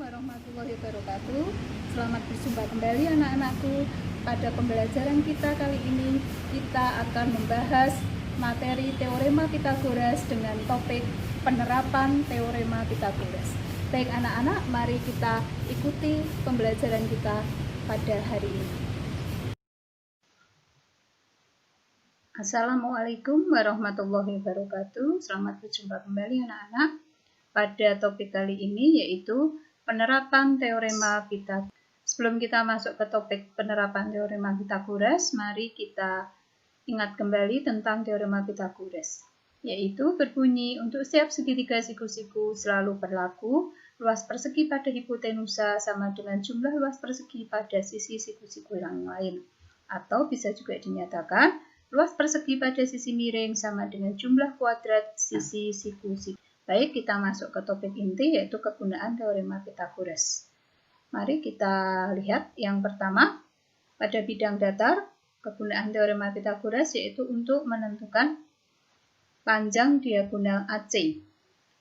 warahmatullahi wabarakatuh. Selamat berjumpa kembali anak-anakku. Pada pembelajaran kita kali ini, kita akan membahas materi teorema Pythagoras dengan topik penerapan teorema Pythagoras. Baik anak-anak, mari kita ikuti pembelajaran kita pada hari ini. Assalamualaikum warahmatullahi wabarakatuh. Selamat berjumpa kembali anak-anak. Pada topik kali ini yaitu penerapan teorema Pythagoras. Sebelum kita masuk ke topik penerapan teorema Pythagoras, mari kita ingat kembali tentang teorema Pythagoras, yaitu berbunyi untuk setiap segitiga siku-siku selalu berlaku luas persegi pada hipotenusa sama dengan jumlah luas persegi pada sisi siku-siku yang lain. Atau bisa juga dinyatakan luas persegi pada sisi miring sama dengan jumlah kuadrat sisi siku-siku. Baik, kita masuk ke topik inti yaitu kegunaan teorema Pythagoras. Mari kita lihat yang pertama, pada bidang datar, kegunaan teorema Pythagoras yaitu untuk menentukan panjang diagonal AC.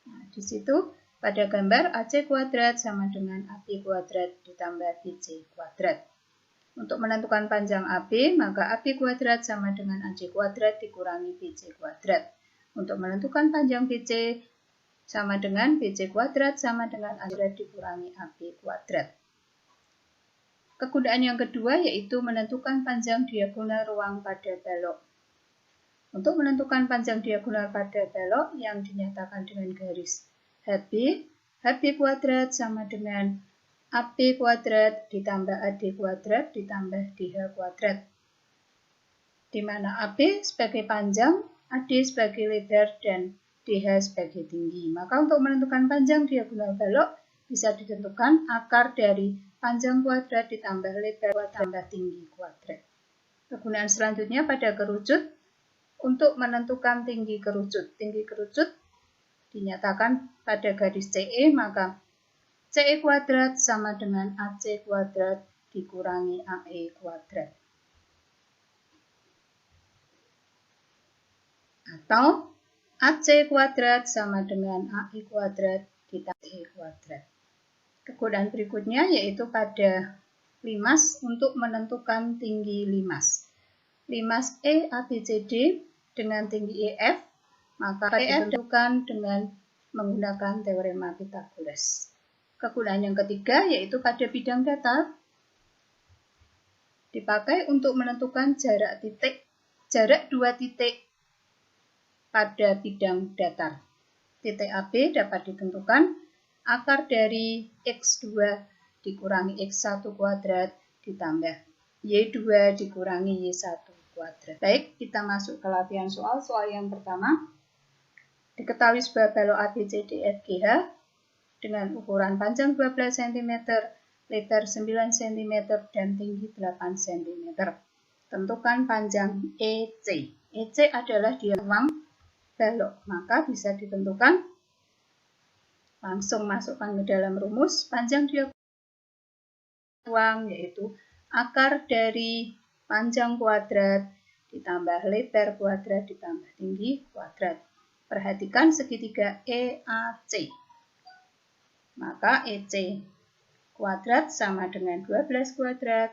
Nah, di situ pada gambar AC kuadrat sama dengan AB kuadrat ditambah BC kuadrat. Untuk menentukan panjang AB, maka AB kuadrat sama dengan AC kuadrat dikurangi BC kuadrat. Untuk menentukan panjang BC sama dengan BC kuadrat sama dengan AC kuadrat dikurangi AB kuadrat. Kegunaan yang kedua yaitu menentukan panjang diagonal ruang pada balok. Untuk menentukan panjang diagonal pada balok yang dinyatakan dengan garis HB, HB kuadrat sama dengan AB kuadrat ditambah AD kuadrat ditambah DH kuadrat. Di mana AB sebagai panjang, AD sebagai lebar, dan DH sebagai tinggi. Maka untuk menentukan panjang diagonal balok bisa ditentukan akar dari panjang kuadrat ditambah lebar tambah tinggi kuadrat. Kegunaan selanjutnya pada kerucut untuk menentukan tinggi kerucut. Tinggi kerucut dinyatakan pada garis CE, maka CE kuadrat sama dengan AC kuadrat dikurangi AE kuadrat. Atau AC kuadrat sama dengan AI kuadrat ditambah E kuadrat. Kegunaan berikutnya yaitu pada limas untuk menentukan tinggi limas. Limas E ABCD dengan tinggi EF, maka EF ditentukan dengan menggunakan teorema Pythagoras. Kegunaan yang ketiga yaitu pada bidang datar dipakai untuk menentukan jarak dua titik pada bidang datar. Titik AB dapat ditentukan akar dari X2 dikurangi X1 kuadrat ditambah Y2 dikurangi Y1 kuadrat. Baik, kita masuk ke latihan soal. Soal yang pertama, diketahui sebuah balok ABCDFGH dengan ukuran panjang 12 cm, lebar 9 cm, dan tinggi 8 cm. Tentukan panjang EC. EC adalah ruang balok, maka bisa ditentukan langsung masukkan ke dalam rumus panjang diagonal ruang yaitu akar dari panjang kuadrat ditambah lebar kuadrat ditambah tinggi kuadrat. Perhatikan segitiga EAC. Maka EC kuadrat sama dengan 12 kuadrat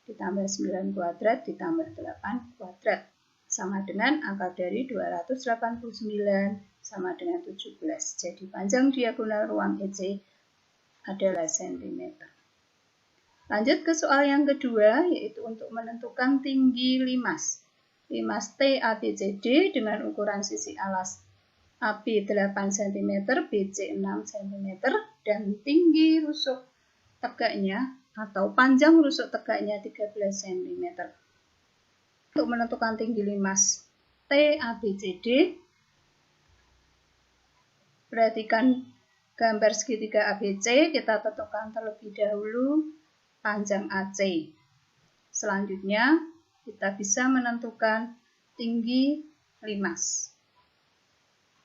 ditambah 9 kuadrat ditambah 8 kuadrat. Sama dengan akar dari 289 sama dengan 17. Jadi panjang diagonal ruang EC adalah cm. Lanjut ke soal yang kedua, yaitu untuk menentukan tinggi limas. Limas T ABCD dengan ukuran sisi alas AB 8 cm, BC 6 cm, dan tinggi rusuk tegaknya atau panjang rusuk tegaknya 13 cm. Untuk menentukan tinggi limas T ABCD, perhatikan gambar segitiga ABC, kita tentukan terlebih dahulu panjang AC. Selanjutnya, kita bisa menentukan tinggi limas.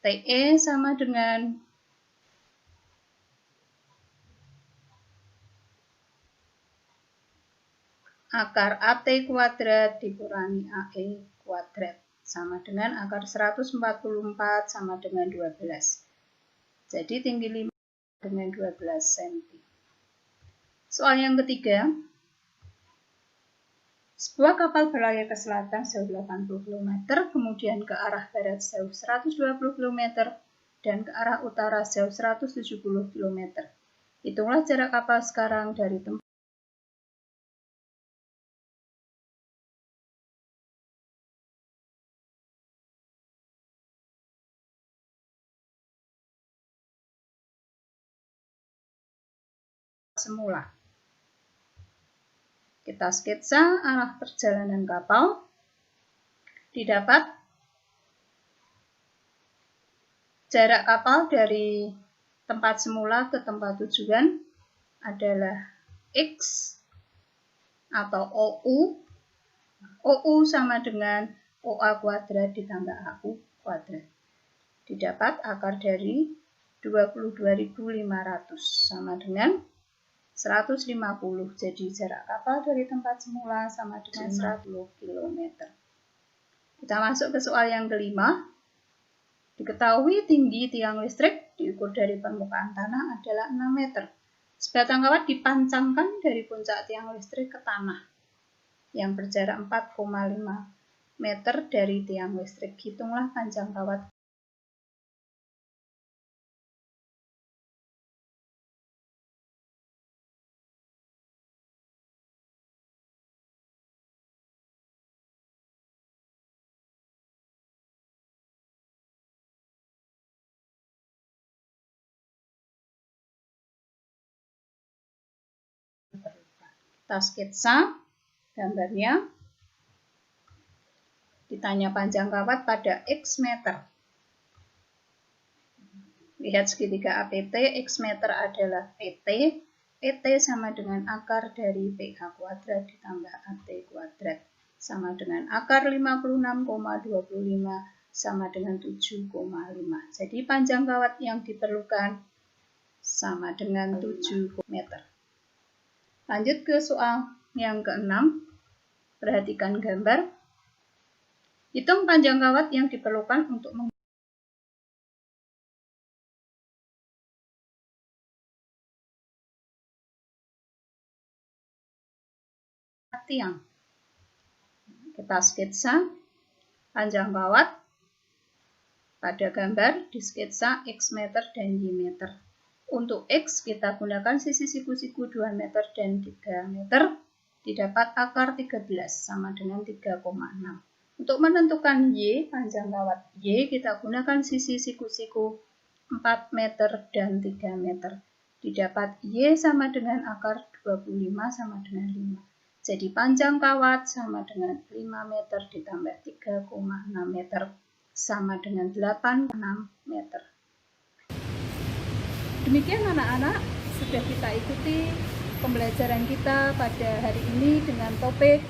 TE sama dengan akar AT kuadrat dikurangi AE kuadrat sama dengan akar 144 sama dengan 12. Jadi tinggi limas dengan 12 cm. Soal yang ketiga, sebuah kapal berlayar ke selatan sejauh 80 km, kemudian ke arah barat sejauh 120 km, dan ke arah utara sejauh 170 km. Hitunglah jarak kapal sekarang dari tempat semula. Kita sketsa arah perjalanan kapal. Didapat jarak kapal dari tempat semula ke tempat tujuan adalah X atau OU. OU sama dengan OA kuadrat ditambah AU kuadrat. Didapat akar dari 22.500 sama dengan 150. Jadi jarak kapal dari tempat semula sama dengan 100 km. Kita masuk ke soal yang kelima. Diketahui tinggi tiang listrik diukur dari permukaan tanah adalah 6 meter. Sebatang kawat dipancangkan dari puncak tiang listrik ke tanah yang berjarak 4,5 meter dari tiang listrik. Hitunglah panjang kawat. Kita sketsa gambarnya. Ditanya panjang kawat pada X meter. Lihat segitiga APT, X meter adalah PT. PT sama dengan akar dari PA kuadrat ditambah AT kuadrat. Sama dengan akar 56,25 sama dengan 7,5. Jadi panjang kawat yang diperlukan sama dengan 7 meter. Lanjut ke soal yang keenam. Perhatikan gambar. Hitung panjang kawat yang diperlukan untuk tiang. Kita sketsa panjang kawat. Pada gambar di sketsa X meter dan Y meter. Untuk X kita gunakan sisi siku-siku 2 meter dan 3 meter. Didapat akar 13 sama dengan 3,6. Untuk menentukan Y, panjang kawat Y, kita gunakan sisi siku-siku 4 meter dan 3 meter. Didapat Y sama dengan akar 25 sama dengan 5. Jadi panjang kawat sama dengan 5 meter ditambah 3,6 meter sama dengan 86 meter. Demikian anak-anak, sudah kita ikuti pembelajaran kita pada hari ini dengan topik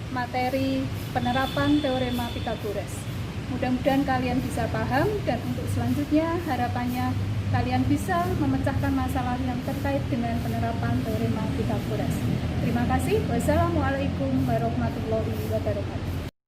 materi penerapan teorema Pythagoras. Mudah-mudahan kalian bisa paham dan untuk selanjutnya harapannya kalian bisa memecahkan masalah yang terkait dengan penerapan teorema Pythagoras. Terima kasih. Wassalamualaikum warahmatullahi wabarakatuh.